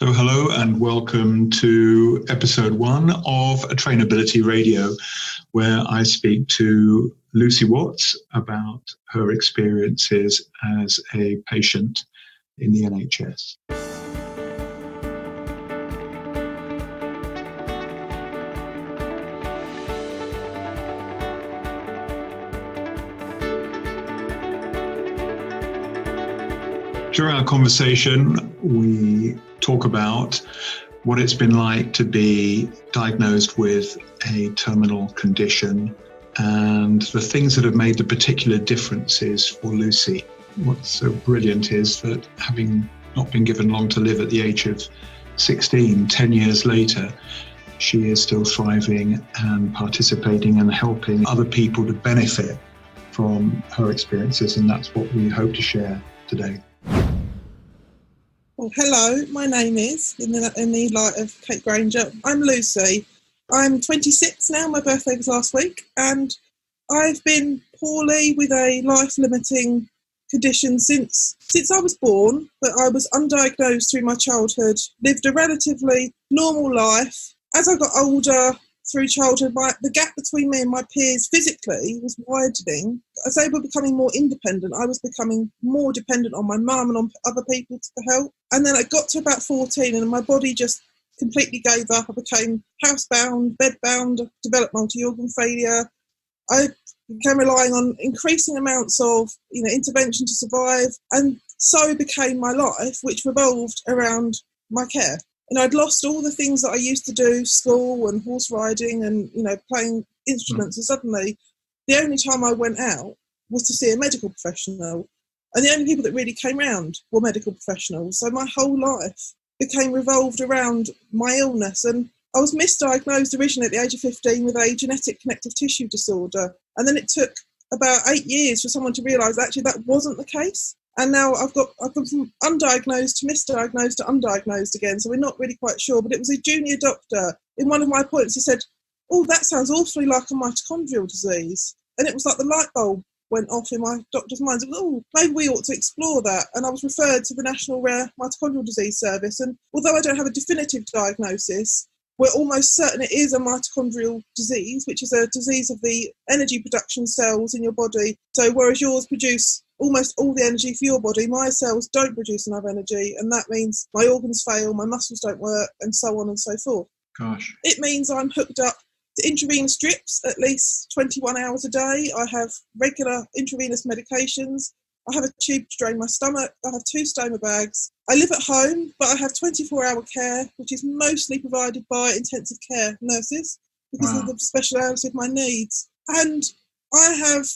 So hello and welcome to episode 1 of Atrainability Radio, where I speak to Lucy Watts about her experiences as a patient in the NHS. During our conversation, we talk about what it's been like to be diagnosed with a terminal condition and the things that have made the particular differences for Lucy. What's so brilliant is that having not been given long to live at the age of 16, 10 years later, she is still thriving and participating and helping other people to benefit from her experiences, and that's what we hope to share today. Well, hello, my name is, in the light of Kate Granger, I'm Lucy. I'm 26 now, my birthday was last week, and I've been poorly with a life-limiting condition since I was born, but I was undiagnosed through my childhood, lived a relatively normal life. As I got older through childhood, the gap between me and my peers physically was widening. As they were becoming more independent, I was becoming more dependent on my mum and on other people for help. And then I got to about 14 and my body just completely gave up. I became housebound, bedbound, developed multi-organ failure. I began relying on increasing amounts of intervention to survive, and so became my life, which revolved around my care. And I'd lost all the things that I used to do, school and horse riding and, playing instruments. And suddenly the only time I went out was to see a medical professional. And the only people that really came round were medical professionals. So my whole life became revolved around my illness. And I was misdiagnosed originally at the age of 15 with a genetic connective tissue disorder. And then it took about 8 years for someone to realise actually that wasn't the case. And now I've gone from undiagnosed to misdiagnosed to undiagnosed again. So we're not really quite sure. But it was a junior doctor. In one of my appointments, he said, "Oh, that sounds awfully like a mitochondrial disease." And it was like the light bulb went off in my doctor's mind. Oh, maybe we ought to explore that. And I was referred to the National Rare Mitochondrial Disease Service. And although I don't have a definitive diagnosis, we're almost certain it is a mitochondrial disease, which is a disease of the energy production cells in your body. So whereas yours produce almost all the energy for your body, my cells don't produce enough energy, and that means my organs fail, my muscles don't work, and so on and so forth. Gosh. It means I'm hooked up to intravenous drips at least 21 hours a day. I have regular intravenous medications. I have a tube to drain my stomach. I have 2 stoma bags. I live at home, but I have 24-hour care, which is mostly provided by intensive care nurses because of the speciality of my needs. And I have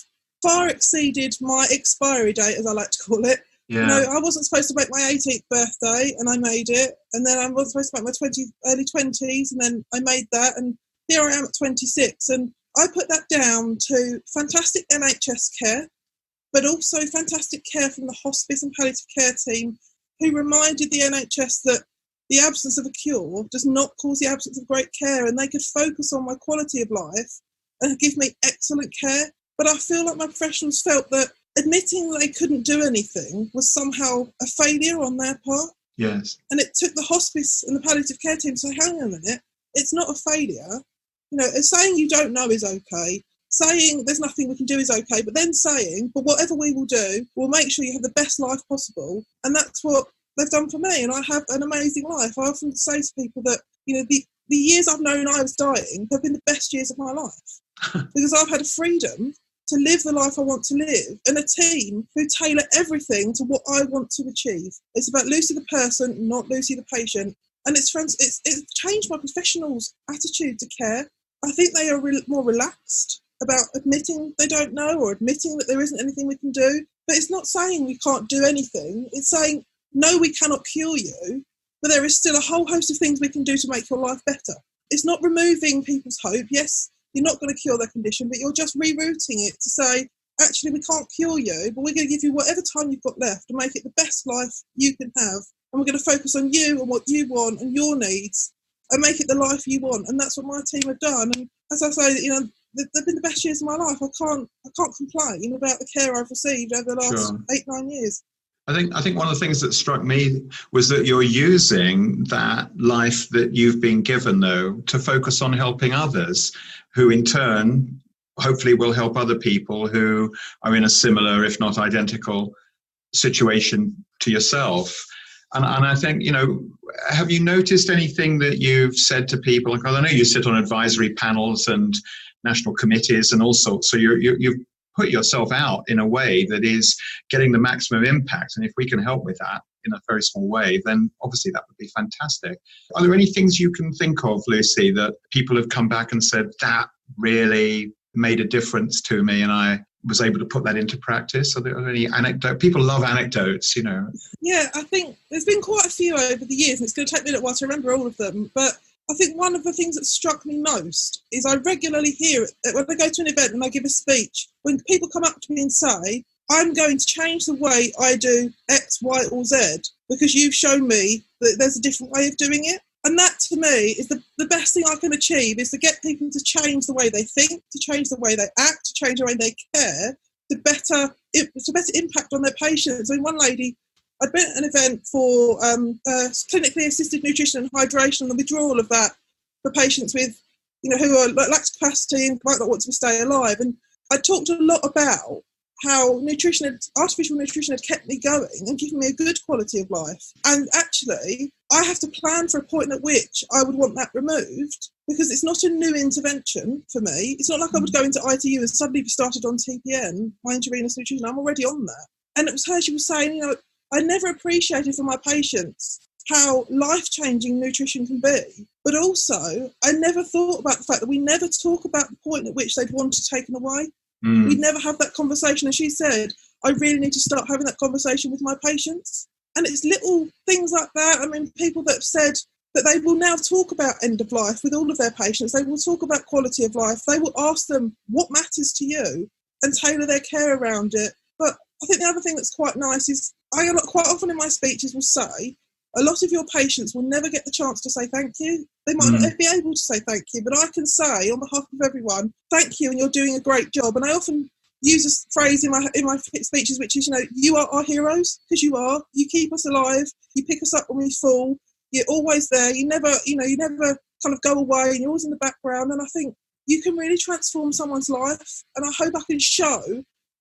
far exceeded my expiry date, as I like to call it. Yeah. I wasn't supposed to make my 18th birthday, and I made it. And then I wasn't supposed to make my early 20s, and then I made that. And here I am at 26. And I put that down to fantastic NHS care, but also fantastic care from the hospice and palliative care team, who reminded the NHS that the absence of a cure does not cause the absence of great care, and they could focus on my quality of life and give me excellent care. But I feel like my professionals felt that admitting that they couldn't do anything was somehow a failure on their part. Yes. And it took the hospice and the palliative care team to say, hang on a minute, it's not a failure. Saying you don't know is okay. Saying there's nothing we can do is okay. But then saying, but whatever we will do, we'll make sure you have the best life possible. And that's what they've done for me. And I have an amazing life. I often say to people that, the years I've known I was dying have been the best years of my life because I've had a freedom to live the life I want to live, and a team who tailor everything to what I want to achieve. It's about Lucy the person, not Lucy the patient. And it's changed my professionals' attitude to care. I think they are more relaxed about admitting they don't know or admitting that there isn't anything we can do. But it's not saying we can't do anything. It's saying, no, we cannot cure you, but there is still a whole host of things we can do to make your life better. It's not removing people's hope. Yes, you're not going to cure their condition, but you're just rerouting it to say, actually, we can't cure you, but we're going to give you whatever time you've got left to make it the best life you can have. And we're going to focus on you and what you want and your needs and make it the life you want. And that's what my team have done. And as I say, they've been the best years of my life. I can't complain about the care I've received over the last 8-9 years. I think one of the things that struck me was that you're using that life that you've been given, though, to focus on helping others, who in turn hopefully will help other people who are in a similar, if not identical, situation to yourself. And I think, have you noticed anything that you've said to people? Because I know you sit on advisory panels and national committees and all sorts, so you've put yourself out in a way that is getting the maximum impact. And if we can help with that in a very small way, then obviously that would be fantastic. Are there any things you can think of, Lucy, that people have come back and said, that really made a difference to me and I was able to put that into practice? Are there any anecdotes? People love anecdotes, Yeah, I think there's been quite a few over the years, and it's going to take me a little while to remember all of them. But I think one of the things that struck me most is I regularly hear it when I go to an event and I give a speech, when people come up to me and say, I'm going to change the way I do X, Y, or Z because you've shown me that there's a different way of doing it. And that, to me, is the best thing I can achieve, is to get people to change the way they think, to change the way they act, to change the way they care, to better impact on their patients. I mean, one lady, I'd been at an event for clinically assisted nutrition and hydration and the withdrawal of that for patients with, who are lack capacity and might not want to stay alive. And I talked a lot about how artificial nutrition had kept me going and given me a good quality of life. And actually, I have to plan for a point at which I would want that removed, because it's not a new intervention for me. It's not like I would go into ITU and suddenly be started on TPN, my intravenous nutrition. I'm already on that. And it was her, she was saying, I never appreciated for my patients how life-changing nutrition can be. But also, I never thought about the fact that we never talk about the point at which they'd want it taken away. We never have that conversation. And she said, I really need to start having that conversation with my patients. And it's little things like that. I mean, people that have said that they will now talk about end of life with all of their patients. They will talk about quality of life. They will ask them what matters to you and tailor their care around it. But I think the other thing that's quite nice is I quite often in my speeches will say, a lot of your patients will never get the chance to say thank you. They might not be able to say thank you, but I can say on behalf of everyone, thank you, and you're doing a great job. And I often use a phrase in my speeches, which is, you are our heroes, because you are. You keep us alive. You pick us up when we fall. You're always there. You never kind of go away, and you're always in the background. And I think you can really transform someone's life. And I hope I can show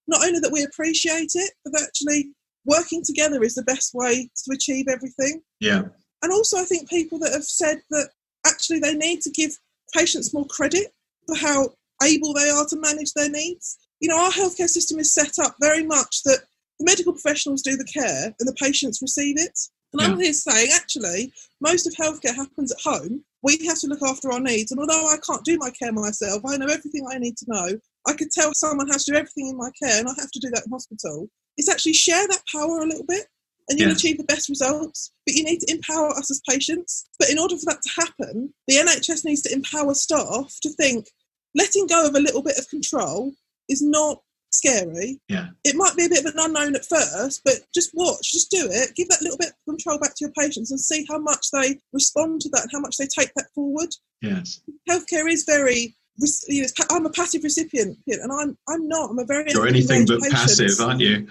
not only that we appreciate it, but actually working together is the best way to achieve everything. Yeah. And also, I think people that have said that actually they need to give patients more credit for how able they are to manage their needs. Our healthcare system is set up very much that the medical professionals do the care and the patients receive it. And I'm here saying, actually, most of healthcare happens at home. We have to look after our needs. And although I can't do my care myself, I know everything I need to know. I could tell someone how to do everything in my care, and I have to do that in hospital. It's actually share that power a little bit, and you'll achieve the best results. But you need to empower us as patients. But in order for that to happen, the NHS needs to empower staff to think letting go of a little bit of control is not scary. Yeah. It might be a bit of an unknown at first, but just watch, just do it. Give that little bit of control back to your patients and see how much they respond to that and how much they take that forward. Yes. Healthcare is very, I'm a passive recipient, and I'm not. I'm a very You're anything but patient. passive, aren't you?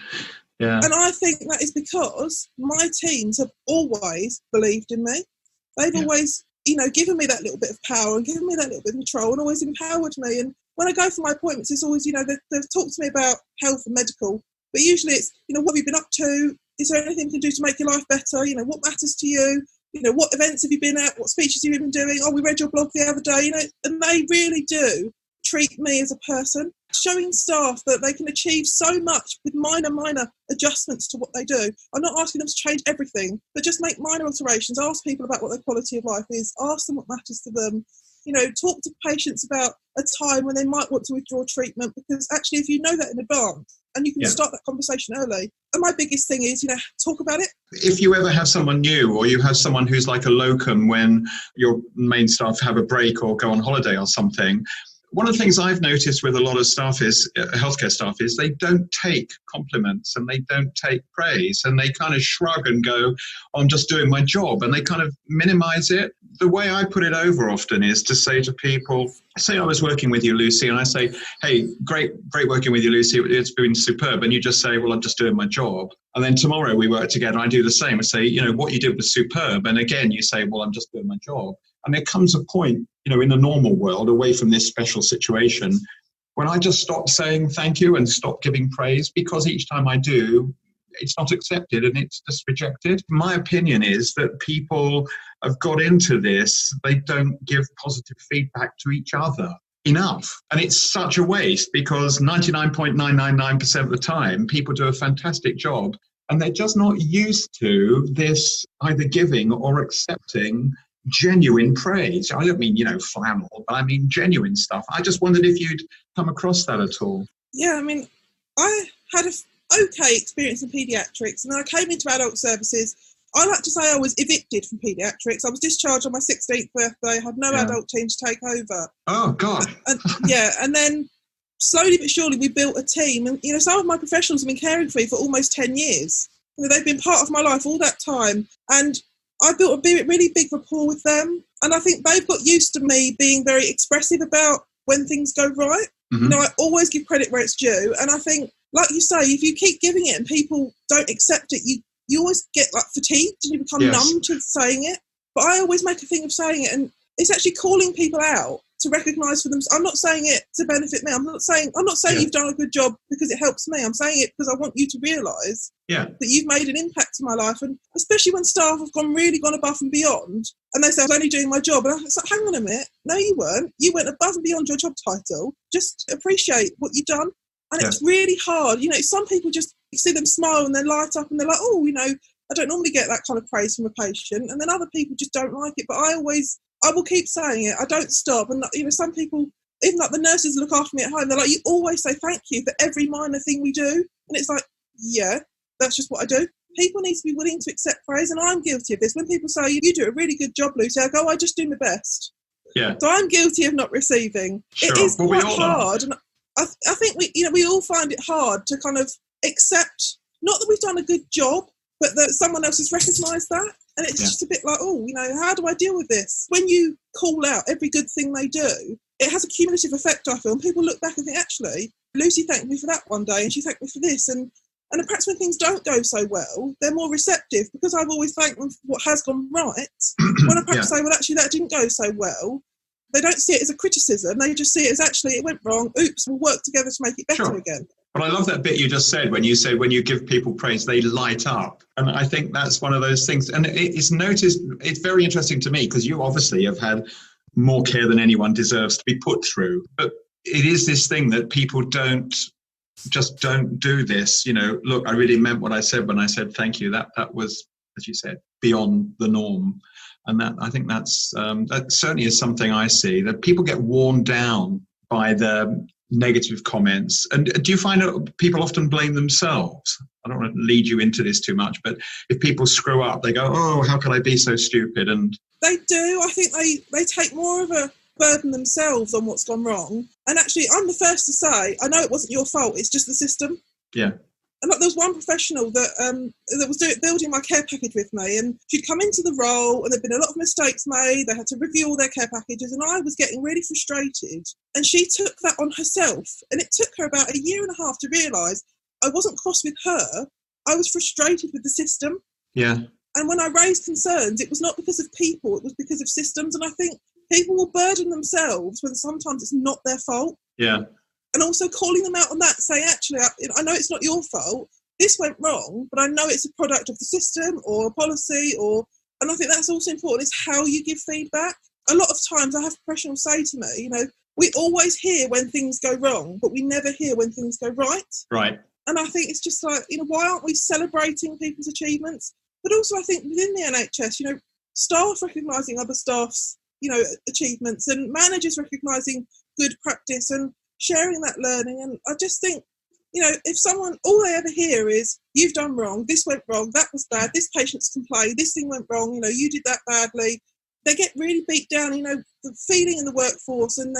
Yeah. And I think that is because my teams have always believed in me. They've always, given me that little bit of power and given me that little bit of control and always empowered me. And when I go for my appointments, it's always, they've talked to me about health and medical, but usually it's, what have you been up to? Is there anything you can do to make your life better? What matters to you? What events have you been at? What speeches have you been doing? Oh, we read your blog the other day, and they really do treat me as a person, showing staff that they can achieve so much with minor adjustments to what they do. I'm not asking them to change everything, but just make minor alterations. Ask people about what their quality of life is. Ask them what matters to them. Talk to patients about a time when they might want to withdraw treatment, because actually if you know that in advance and you can start that conversation early. And my biggest thing is, talk about it. If you ever have someone new, or you have someone who's like a locum when your main staff have a break or go on holiday or something, one of the things I've noticed with a lot of staff is, healthcare staff, is they don't take compliments and they don't take praise, and they kind of shrug and go, oh, I'm just doing my job, and they kind of minimize it. The way I put it over often is to say to people, say I was working with you, Lucy, and I say, hey, great working with you, Lucy, it's been superb. And you just say, well, I'm just doing my job. And then tomorrow we work together, I do the same. I say, what you did was superb. And again, you say, well, I'm just doing my job. And there comes a point, in the normal world, away from this special situation, when I just stop saying thank you and stop giving praise, because each time I do, it's not accepted and it's just rejected. My opinion is that people have got into this, they don't give positive feedback to each other enough. And it's such a waste, because 99.999% of the time, people do a fantastic job and they're just not used to this either giving or accepting genuine praise. I don't mean, flannel, but I mean genuine stuff. I just wondered if you'd come across that at all. Yeah, I mean, I had an okay experience in paediatrics, and then I came into adult services. I like to say I was evicted from paediatrics. I was discharged on my 16th birthday, had no adult team to take over. Oh, God. And then slowly but surely we built a team. And, some of my professionals have been caring for me for almost 10 years. They've been part of my life all that time. And I built a really big rapport with them. And I think they've got used to me being very expressive about when things go right. Mm-hmm. I always give credit where it's due. And I think, like you say, if you keep giving it and people don't accept it, you always get fatigued and you become numb to saying it. But I always make a thing of saying it, and it's actually calling people out to recognise for them. I'm not saying it to benefit me. I'm not saying you've done a good job because it helps me. I'm saying it because I want you to realise that you've made an impact in my life. And especially when staff have gone above and beyond, and they say, I was only doing my job. And I was like, hang on a minute. No, you weren't. You went above and beyond your job title. Just appreciate what you've done. And it's really hard. Some people just, you see them smile and they light up and they're like, oh, I don't normally get that kind of praise from a patient. And then other people just don't like it. But I will keep saying it. I don't stop. And, some people, even like the nurses look after me at home, they're like, you always say thank you for every minor thing we do. And it's like, yeah, that's just what I do. People need to be willing to accept praise. And I'm guilty of this. When people say, you do a really good job, Lucy, I go, I just do my best. Yeah. So I'm guilty of not receiving. Sure. It is quite hard. Are. And I think we all find it hard to kind of accept, not that we've done a good job, but that someone else has recognised that. And it's just a bit like, how do I deal with this? When you call out every good thing they do, it has a cumulative effect, I feel. And people look back and think, actually, Lucy thanked me for that one day and she thanked me for this. And perhaps when things don't go so well, they're more receptive because I've always thanked them for what has gone right. When I perhaps say, well, actually, that didn't go so well, they don't see it as a criticism. They just see it as actually, it went wrong. Oops, we'll work together to make it better again. But I love that bit you just said when you give people praise, they light up. And I think that's one of those things. And it's very interesting to me because you obviously have had more care than anyone deserves to be put through. But it is this thing that people don't do this. Look, I really meant what I said when I said thank you. That was, as you said, beyond the norm. And that I think that certainly is something I see, that people get worn down by the negative comments. And do you find that people often blame themselves? I don't want to lead you into this too much, but if people screw up, they go, oh, how could I be so stupid? And they do. I think they take more of a burden themselves on what's gone wrong. And actually, I'm the first to say, I know it wasn't your fault, it's just the system. Yeah. And there was one professional that was building my care package with me, and she'd come into the role and there'd been a lot of mistakes made. They had to review all their care packages, and I was getting really frustrated. And she took that on herself, and it took her about 1.5 years to realise I wasn't cross with her. I was frustrated with the system. Yeah. And when I raised concerns, it was not because of people, it was because of systems. And I think people will burden themselves when sometimes it's not their fault. Yeah. And also calling them out on that, saying, actually, I know it's not your fault. This went wrong, but I know it's a product of the system or a policy. And I think that's also important, is how you give feedback. A lot of times I have professionals say to me, we always hear when things go wrong, but we never hear when things go right. Right. And I think it's just like, why aren't we celebrating people's achievements? But also I think within the NHS, staff recognising other staff's, achievements, and managers recognising good practice and sharing that learning. And I just think, if someone, all they ever hear is, you've done wrong, this went wrong, that was bad, this patient's complained, this thing went wrong, you did that badly, they get really beat down, the feeling in the workforce, and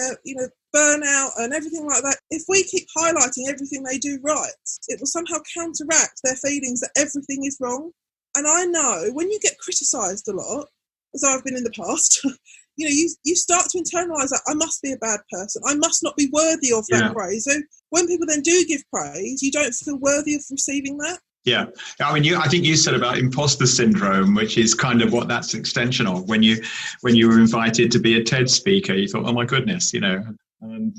burnout and everything like that, if we keep highlighting everything they do right, it will somehow counteract their feelings that everything is wrong. And I know when you get criticised a lot, as I've been in the past, you start to internalise that I must be a bad person. I must not be worthy of that praise. So when people then do give praise, you don't feel worthy of receiving that. Yeah. I mean, I think you said about imposter syndrome, which is kind of what that's an extension of. When you were invited to be a TED speaker, you thought, oh my goodness, and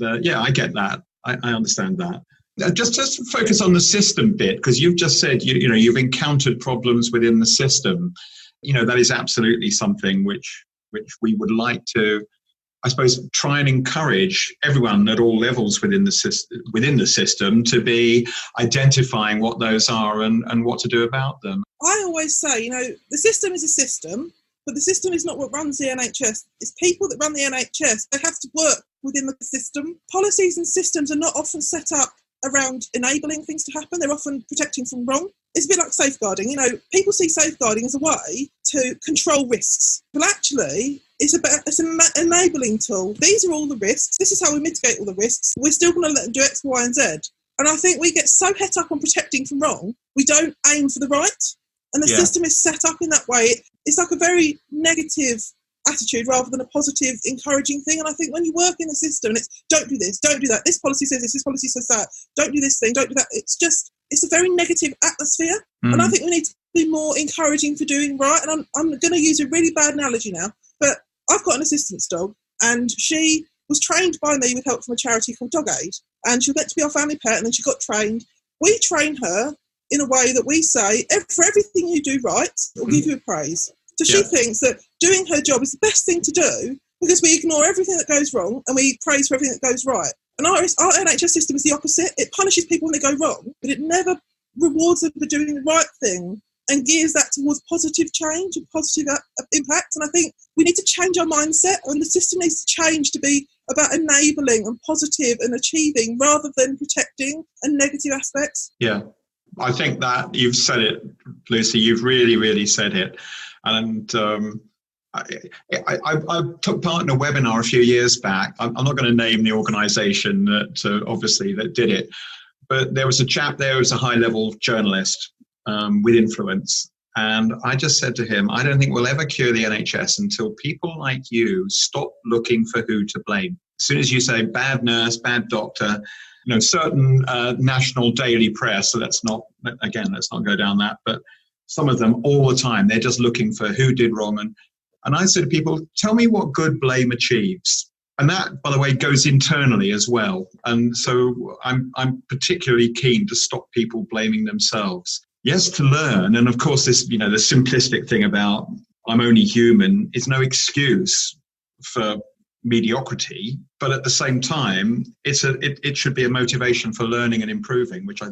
I get that. I understand that. Just focus on the system bit, because you've just said, you've encountered problems within the system. That is absolutely something which we would like to, I suppose, try and encourage everyone at all levels within the system to be identifying what those are and what to do about them. I always say, the system is a system, but the system is not what runs the NHS. It's people that run the NHS. They have to work within the system. Policies and systems are not often set up around enabling things to happen. They're often protecting from wrong. It's a bit like safeguarding. People see safeguarding as a way to control risks. Well, actually, it's an enabling tool. These are all the risks. This is how we mitigate all the risks. We're still going to let them do X, Y, and Z. And I think we get so het up on protecting from wrong, we don't aim for the right. And the system is set up in that way. It's like a very negative attitude rather than a positive, encouraging thing. And I think when you work in the system, and it's don't do this, don't do that, this policy says this policy says that, don't do this thing, don't do that. It's a very negative atmosphere. And I think we need to be more encouraging for doing right. And I'm going to use a really bad analogy now, but I've got an assistance dog, and she was trained by me with help from a charity called Dog Aid. And she was meant to be our family pet, and then she got trained. We train her in a way that we say, for everything you do right, we'll give you a praise. So she thinks that doing her job is the best thing to do because we ignore everything that goes wrong and we praise for everything that goes right. And our NHS system is the opposite. It punishes people when they go wrong, but it never rewards them for doing the right thing and gears that towards positive change and positive impact. And I think we need to change our mindset, and the system needs to change to be about enabling and positive and achieving rather than protecting and negative aspects. Yeah, I think that you've said it, Lucy. You've really, really said it. And I took part in a webinar a few years back. I'm not going to name the organisation that obviously that did it, but there was a chap there who was a high-level journalist with influence. And I just said to him, I don't think we'll ever cure the NHS until people like you stop looking for who to blame. As soon as you say bad nurse, bad doctor, certain national daily press, so let's not go down that, but some of them all the time, they're just looking for who did wrong. And I said to people, tell me what good blame achieves. And that, by the way, goes internally as well. And so I'm particularly keen to stop people blaming themselves. Yes, to learn. And of course, this, the simplistic thing about I'm only human is no excuse for mediocrity. But at the same time, it should be a motivation for learning and improving, which I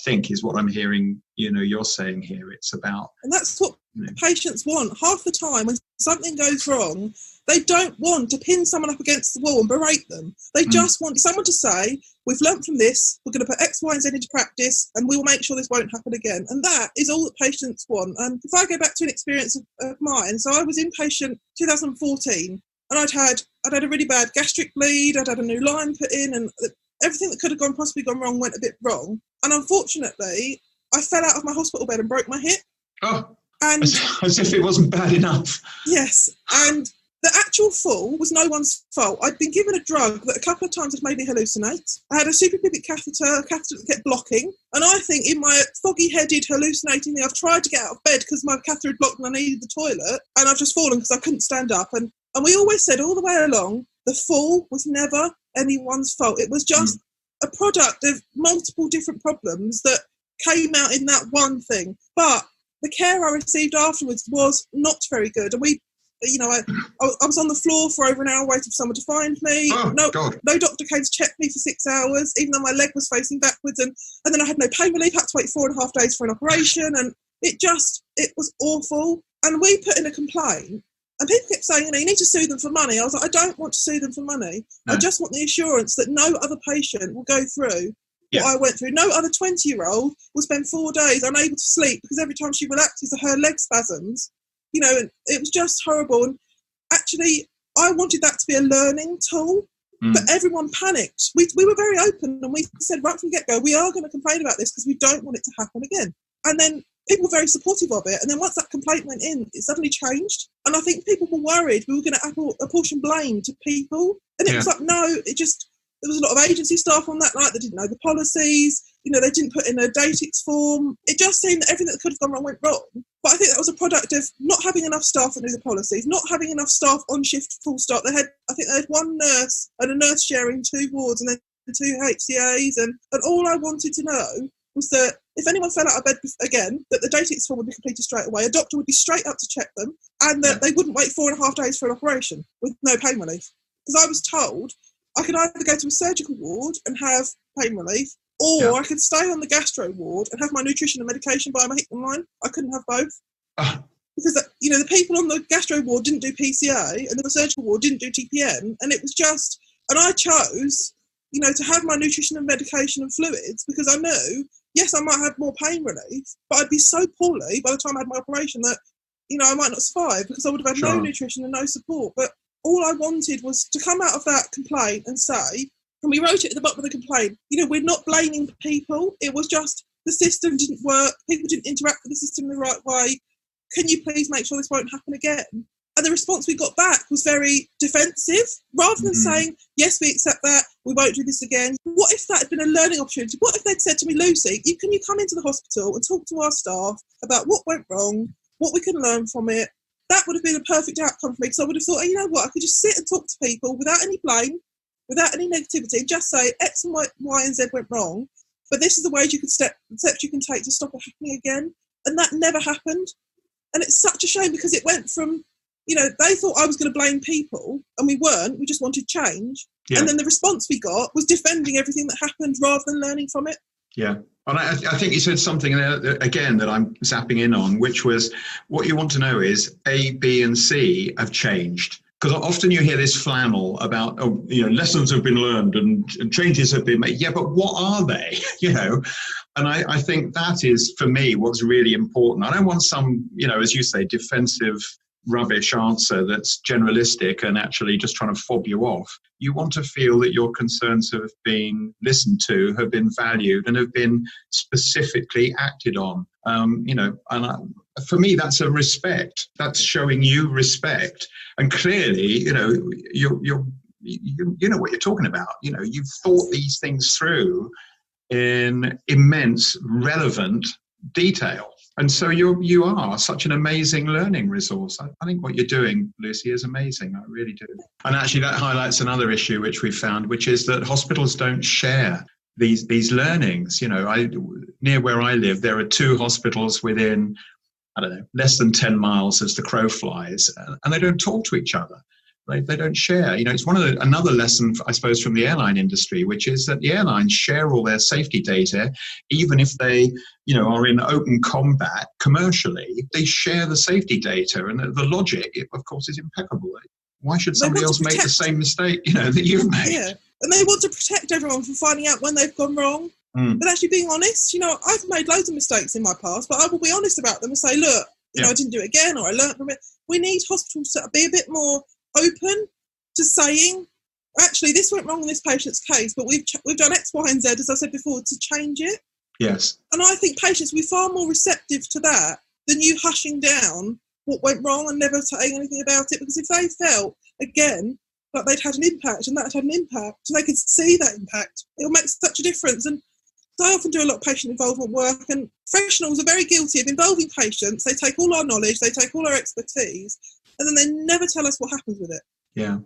think is what I'm hearing, you're saying here. It's about... And that's what patients want. Half the time when something goes wrong, they don't want to pin someone up against the wall and berate them. They just want someone to say, we've learnt from this, we're going to put X, Y, and Z into practice, and we will make sure this won't happen again. And that is all that patients want. And if I go back to an experience of mine, so I was inpatient 2014, and I'd had a really bad gastric bleed, I'd had a new line put in, and everything that could have possibly gone wrong went a bit wrong. And unfortunately, I fell out of my hospital bed and broke my hip. Oh, and as if it wasn't bad enough. Yes, and the actual fall was no one's fault. I'd been given a drug that a couple of times had made me hallucinate. I had a suprapubic catheter, a catheter that kept blocking. And I think in my foggy-headed, hallucinating thing, I've tried to get out of bed because my catheter had blocked and I needed the toilet. And I've just fallen because I couldn't stand up. And we always said all the way along, the fall was never anyone's fault. It was just a product of multiple different problems that came out in that one thing. But the care I received afterwards was not very good. And I was on the floor for over an hour waiting for someone to find me. No doctor came to check me for 6 hours, even though my leg was facing backwards. And then I had no pain relief, had to wait 4.5 days for an operation. And it was awful. And we put in a complaint. And people kept saying, you need to sue them for money. I was like, I don't want to sue them for money. No. I just want the assurance that no other patient will go through what I went through. No other 20-year-old will spend 4 days unable to sleep because every time she relaxes, her leg spasms. And it was just horrible. And actually, I wanted that to be a learning tool. But everyone panicked. We were very open and we said right from the get-go, we are going to complain about this because we don't want it to happen again. And then people were very supportive of it. And then once that complaint went in, it suddenly changed. And I think people were worried we were going to apportion blame to people. And it was like, no, there was a lot of agency staff on that night that didn't know the policies. They didn't put in a datix form. It just seemed that everything that could have gone wrong went wrong. But I think that was a product of not having enough staff that knew the policies, not having enough staff on shift full stop. I think they had one nurse and a nurse sharing 2 wards and then 2 HCAs. And all I wanted to know was that if anyone fell out of bed again, that the datix form would be completed straight away. A doctor would be straight up to check them and that they wouldn't wait 4.5 days for an operation with no pain relief. Because I was told I could either go to a surgical ward and have pain relief, or I could stay on the gastro ward and have my nutrition and medication by my Hickman line. I couldn't have both. Because, the people on the gastro ward didn't do PCA and the surgical ward didn't do TPN. And it was just, and I chose, to have my nutrition and medication and fluids because I knew, yes, I might have more pain relief, but I'd be so poorly by the time I had my operation that, I might not survive because I would have had no nutrition and no support. But all I wanted was to come out of that complaint and say, and we wrote it at the bottom of the complaint, we're not blaming people. It was just the system didn't work. People didn't interact with the system the right way. Can you please make sure this won't happen again? And the response we got back was very defensive. Rather than saying, yes, we accept that, we won't do this again. What if that had been a learning opportunity? What if they'd said to me, Lucy, can you come into the hospital and talk to our staff about what went wrong, what we can learn from it? That would have been a perfect outcome for me because I would have thought, you know what, I could just sit and talk to people without any blame, without any negativity, just say X and Y and Z went wrong, but this is the ways steps you can take to stop it happening again. And that never happened. And it's such a shame because it went from, they thought I was going to blame people and we weren't, we just wanted change. Yeah. And then the response we got was defending everything that happened rather than learning from it. Yeah. And I think you said something there, again, that I'm zapping in on, which was what you want to know is A, B, and C have changed. Because often you hear this flannel about, lessons have been learned and changes have been made. Yeah, but what are they? And I think that is, for me, what's really important. I don't want some, as you say, defensive rubbish answer that's generalistic and actually just trying to fob you off. You want to feel that your concerns have been listened to, have been valued, and have been specifically acted on. For me, that's a respect. That's showing you respect. And clearly, you know what you're talking about. You've thought these things through in immense, relevant detail. And so you are such an amazing learning resource. I think what you're doing, Lucy, is amazing. I really do. And actually, that highlights another issue which we found, which is that hospitals don't share these learnings. Near where I live, there are 2 hospitals within, less than 10 miles as the crow flies, and they don't talk to each other. They don't share. It's another lesson, I suppose, from the airline industry, which is that the airlines share all their safety data, even if they, are in open combat commercially. They share the safety data, and the logic, of course, is impeccable. Why should somebody else make the same mistake, that you've made? Yeah, and they want to protect everyone from finding out when they've gone wrong. But actually being honest, I've made loads of mistakes in my past, but I will be honest about them and say, look, I didn't do it again, or I learned from it. We need hospitals to be a bit more open to saying, actually, this went wrong in this patient's case, but we've done X, Y, and Z, as I said before, to change it. Yes. And I think patients will be far more receptive to that than you hushing down what went wrong and never saying anything about it. Because if they felt, again, like they'd had an impact and that had an impact, and they could see that impact, it'll make such a difference. And I often do a lot of patient involvement work, and professionals are very guilty of involving patients. They take all our knowledge, they take all our expertise, and then they never tell us what happens with it. Yeah.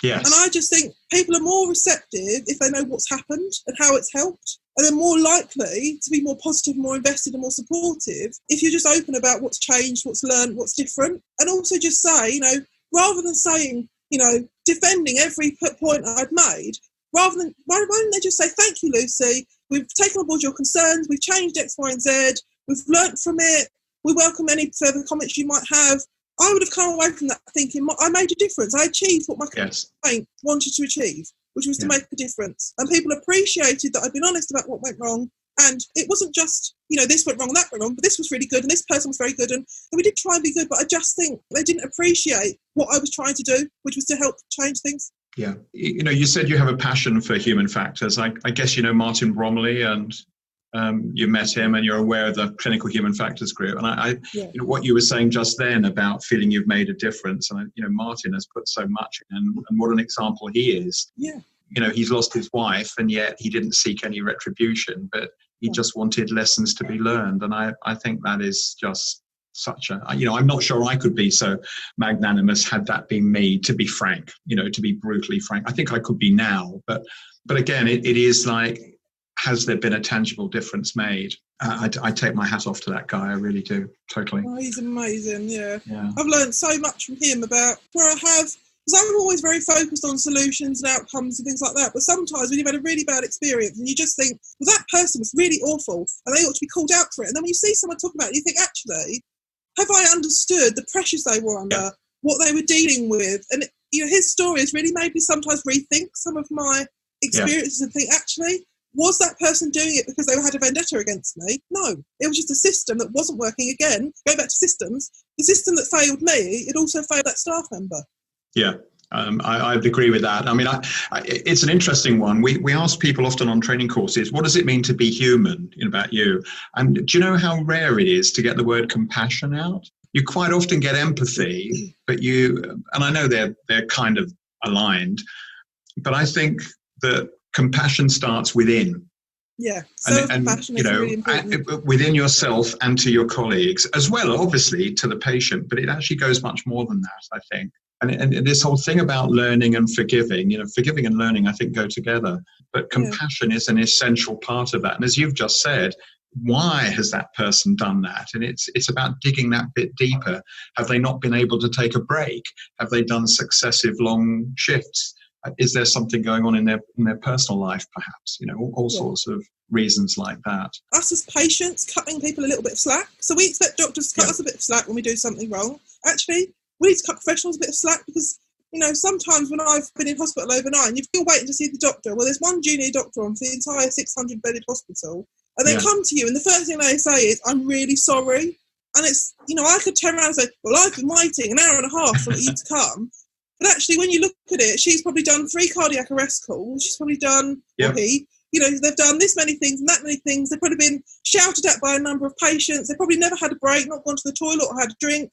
Yes. And I just think people are more receptive if they know what's happened and how it's helped. And they're more likely to be more positive, more invested and more supportive if you're just open about what's changed, what's learned, what's different. And also just say, rather than saying, defending every point I'd made, why don't they just say, thank you, Lucy, we've taken on board your concerns, we've changed X, Y, and Z, we've learnt from it, we welcome any further comments you might have. I would have come away from that thinking I made a difference. I achieved what my complaint wanted to achieve, which was to make a difference. And people appreciated that I'd been honest about what went wrong. And it wasn't just, this went wrong, that went wrong, but this was really good and this person was very good. And we did try and be good, but I just think they didn't appreciate what I was trying to do, which was to help change things. Yeah. You said you have a passion for human factors. I guess you know Martin Bromley, and you met him and you're aware of the clinical human factors group. And what you were saying just then about feeling you've made a difference. And, Martin has put so much in, and what an example he is. Yeah. He's lost his wife, and yet he didn't seek any retribution, but he just wanted lessons to be learned. And I think that is just such a, I'm not sure I could be so magnanimous had that been me, to be frank, to be brutally frank. I think I could be now, but again, it is like, has there been a tangible difference made? I take my hat off to that guy. I really do. Totally. Oh, he's amazing. Yeah. I've learned so much from him about where I have, because I'm always very focused on solutions and outcomes and things like that. But sometimes when you've had a really bad experience and you just think, well, that person was really awful and they ought to be called out for it. And then when you see someone talk about it, you think, actually, have I understood the pressures they were under, what they were dealing with? And, his story has really made me sometimes rethink some of my experiences and think, actually, was that person doing it because they had a vendetta against me? No, it was just a system that wasn't working. Again, go back to systems. The system that failed me, it also failed that staff member. Yeah, I'd agree with that. I mean, it's an interesting one. We ask people often on training courses, what does it mean to be human, about you? And do you know how rare it is to get the word compassion out? You quite often get empathy, but and I know they're kind of aligned, but I think that compassion starts within. Yeah, self-compassion is really important. Within yourself and to your colleagues, as well, obviously, to the patient, but it actually goes much more than that, I think. And this whole thing about learning and forgiving, forgiving and learning, I think, go together. But compassion is an essential part of that. And as you've just said, why has that person done that? And it's about digging that bit deeper. Have they not been able to take a break? Have they done successive long shifts? Is there something going on in their personal life, perhaps? All sorts of reasons like that. Us as patients, cutting people a little bit of slack. So we expect doctors to cut us a bit of slack when we do something wrong. Actually, we need to cut professionals a bit of slack because, sometimes when I've been in hospital overnight and you're still waiting to see the doctor, well, there's one junior doctor on for the entire 600-bedded hospital, and they come to you and the first thing they say is, I'm really sorry. And it's, I could turn around and say, well, I've been waiting an hour and a half for you to come. But actually, when you look at it, she's probably done 3 cardiac arrest calls. She's probably done, they've done this many things and that many things. They've probably been shouted at by a number of patients. They've probably never had a break, not gone to the toilet or had a drink.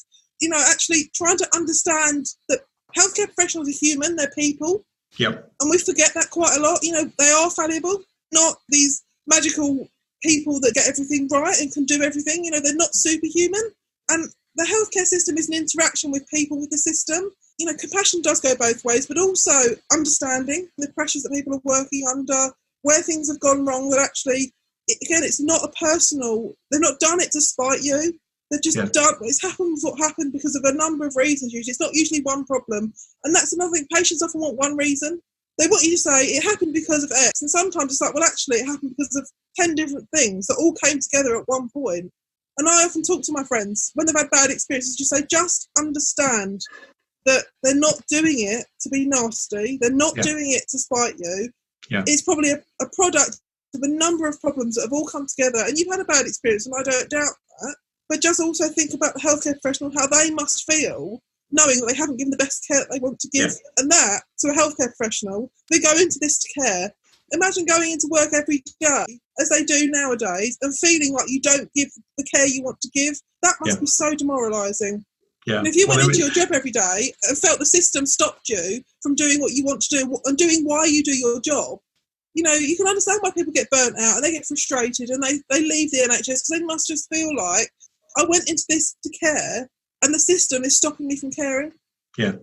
Actually trying to understand that healthcare professionals are human, they're people. Yep. And we forget that quite a lot. They are fallible, not these magical people that get everything right and can do everything. They're not superhuman. And the healthcare system is an interaction with people, with the system. Compassion does go both ways, but also understanding the pressures that people are working under, where things have gone wrong, that actually, again, it's not a personal, they've not done it to spite you. They've just done, it's happened what happened because of a number of reasons usually. It's not usually one problem. And that's another thing, patients often want one reason. They want you to say, it happened because of X. And sometimes it's like, well, actually, it happened because of 10 different things that all came together at one point. And I often talk to my friends, when they've had bad experiences, just say, just understand that they're not doing it to be nasty. They're not doing it to spite you. Yeah. It's probably a product of a number of problems that have all come together. And you've had a bad experience, and I don't doubt that. But just also think about the healthcare professional, how they must feel, knowing that they haven't given the best care that they want to give. Yeah. And that, to a healthcare professional, they go into this to care. Imagine going into work every day, as they do nowadays, and feeling like you don't give the care you want to give. That must be so demoralising. Yeah. And if you went into your job every day and felt the system stopped you from doing what you want to do and doing why you do your job, you can understand why people get burnt out and they get frustrated and they leave the NHS because they must just feel like, I went into this to care and the system is stopping me from caring. Yeah.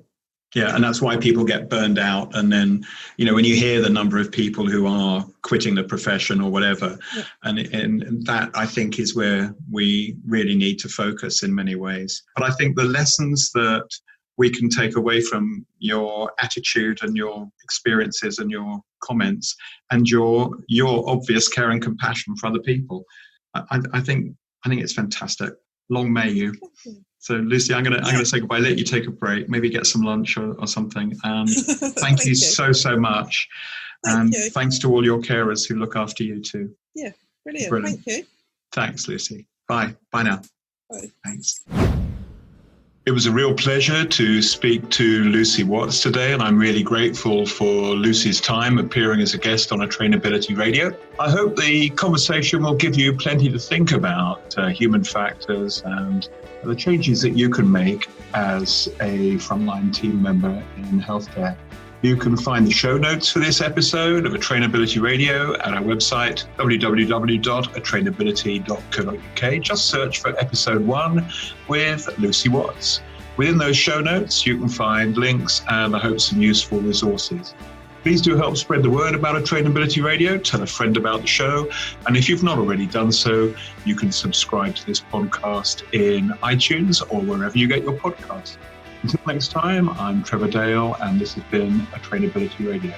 Yeah, and that's why people get burned out. And then, when you hear the number of people who are quitting the profession or whatever, and that, I think, is where we really need to focus in many ways. But I think the lessons that we can take away from your attitude and your experiences and your comments and your obvious care and compassion for other people, I think it's fantastic. Long may you. So, Lucy, I'm gonna say goodbye. Let you take a break, maybe get some lunch or something. And thank you so much. And thanks to all your carers who look after you too. Yeah, brilliant. Thank you. Thanks, Lucy. Bye now. Bye. Thanks. It was a real pleasure to speak to Lucy Watts today, and I'm really grateful for Lucy's time appearing as a guest on Atrainability Radio. I hope the conversation will give you plenty to think about human factors and the changes that you can make as a frontline team member in healthcare. You can find the show notes for this episode of Atrainability Radio at our website, www.atrainability.co.uk. Just search for episode 1 with Lucy Watts. Within those show notes, you can find links and I hope some useful resources. Please do help spread the word about Atrainability Radio. Tell a friend about the show. And if you've not already done so, you can subscribe to this podcast in iTunes or wherever you get your podcasts. Until next time, I'm Trevor Dale, and this has been Atrainability Radio.